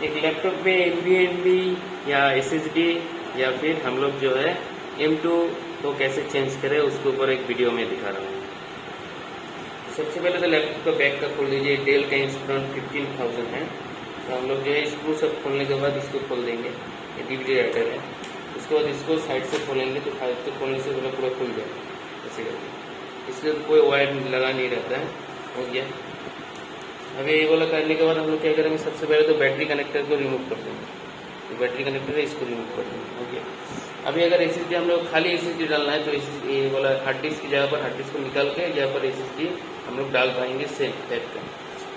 एक लैपटॉप में NVMe या SSD या फिर हम लोग जो है M2 को कैसे चेंज करें उसके ऊपर एक वीडियो में दिखा रहा हूँ। सबसे पहले तो लैपटॉप का बैक का खोल लीजिए। डेल का इंस्पिरॉन 15000 है। तो हम लोग जो है इसको सब खोलने के बाद इसको खोल देंगे। ये DVD राइटर है। उसके बाद इसको साइड से खोलेंगे तो साइड से खोलने से पूरा खुल जाएगा ऐसे करके। इसलिए तो कोई वायर लगा नहीं रहता है। हो गया। अभी ये वाला करने के बाद हम लोग क्या करेंगे, सबसे पहले तो बैटरी कनेक्टर को रिमूव कर देंगे। तो बैटरी कनेक्टर है इसको रिमूव कर देंगे। हो गया। अभी अगर SSD हम लोग खाली SSD डालना है तो ये वाला हार्ड डिस्क की जगह पर हार्ड डिस्क को निकाल के यहाँ पर SSD हम लोग डाल पाएंगे सेम टाइप का।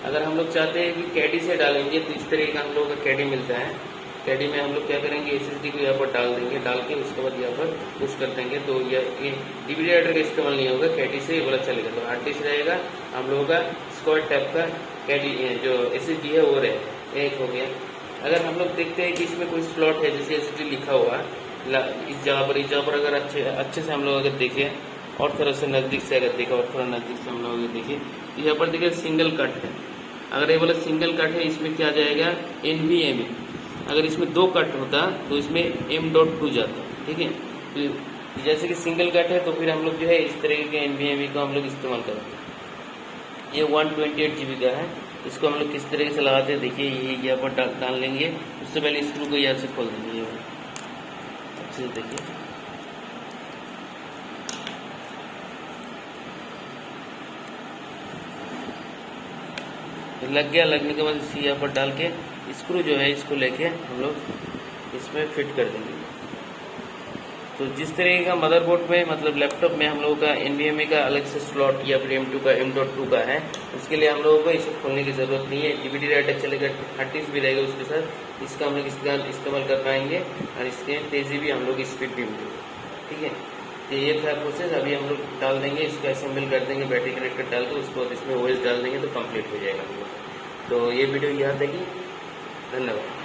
अगर हम लोग चाहते हैं कि कैडी से डालेंगे तो इस तरीके का हम लोग का कैडी मिलता है। कैडी में हम लोग क्या करेंगे, SSD को यहाँ पर डाल देंगे, डाल के उसके बाद यहाँ पर पुश कर देंगे तो ये DVD राइटर का इस्तेमाल नहीं होगा, कैडी से ये वाला चलेगा। तो हार्ड डिस्क रहेगा हम लोगों का स्क्वायर टाइप का, कैडी जो SSD है वो रहेगा। एक हो गया। अगर हम लोग देखते हैं कि इसमें कोई स्लॉट है जैसे SSD लिखा हुआ इस जगह पर अगर अच्छे से हम लोग अगर देखें और थोड़ा से नज़दीक से अगर देखें और थोड़ा नज़दीक से हम लोग अगर देखें तो यहाँ पर देखिए सिंगल कट है। अगर ये वाला सिंगल कट है इसमें क्या जाएगा, NVMe। अगर इसमें 2 कट होता तो इसमें M.2 जाता। ठीक है। तो जैसे कि सिंगल कट है तो फिर हम लोग जो है इस तरीके के NVMe को हम लोग इस्तेमाल करते हैं। ये 128 GB का है। इसको हम लोग किस तरीके से लगाते हैं देखिए, ये यहाँ पर डाल लेंगे। उससे पहले स्क्रू को यहाँ से खोल देंगे। ये अच्छे से देखिए, लग गया। लगने के बाद इसी यहाँ पर डाल के स्क्रू जो है इसको लेके हम लोग इसमें फिट कर देंगे। तो जिस तरीके का मदरबोर्ड में मतलब लैपटॉप में हम लोगों का NVMe का अलग से स्लॉट या फिर M2 का M.2 का है, उसके लिए हम लोगों को इसे खोलने की ज़रूरत नहीं है। DVD राइटर चलेगा, हार्ड डिस्क भी रहेगा उसके साथ। इसका हम लोग इस्तेमाल कर पाएंगे और इसके तेज़ी भी हम लोग स्पीड भी मिलेगी। ठीक है। तो ये था प्रोसेस। अभी हम लोग डाल देंगे, इसको असेंबल कर देंगे, बैटरी कनेक्टर डाल के उसके बाद इसमें OS डाल देंगे तो कंप्लीट हो जाएगा हम लोग। तो ये वीडियो यहाँ तक ही। धन्यवाद।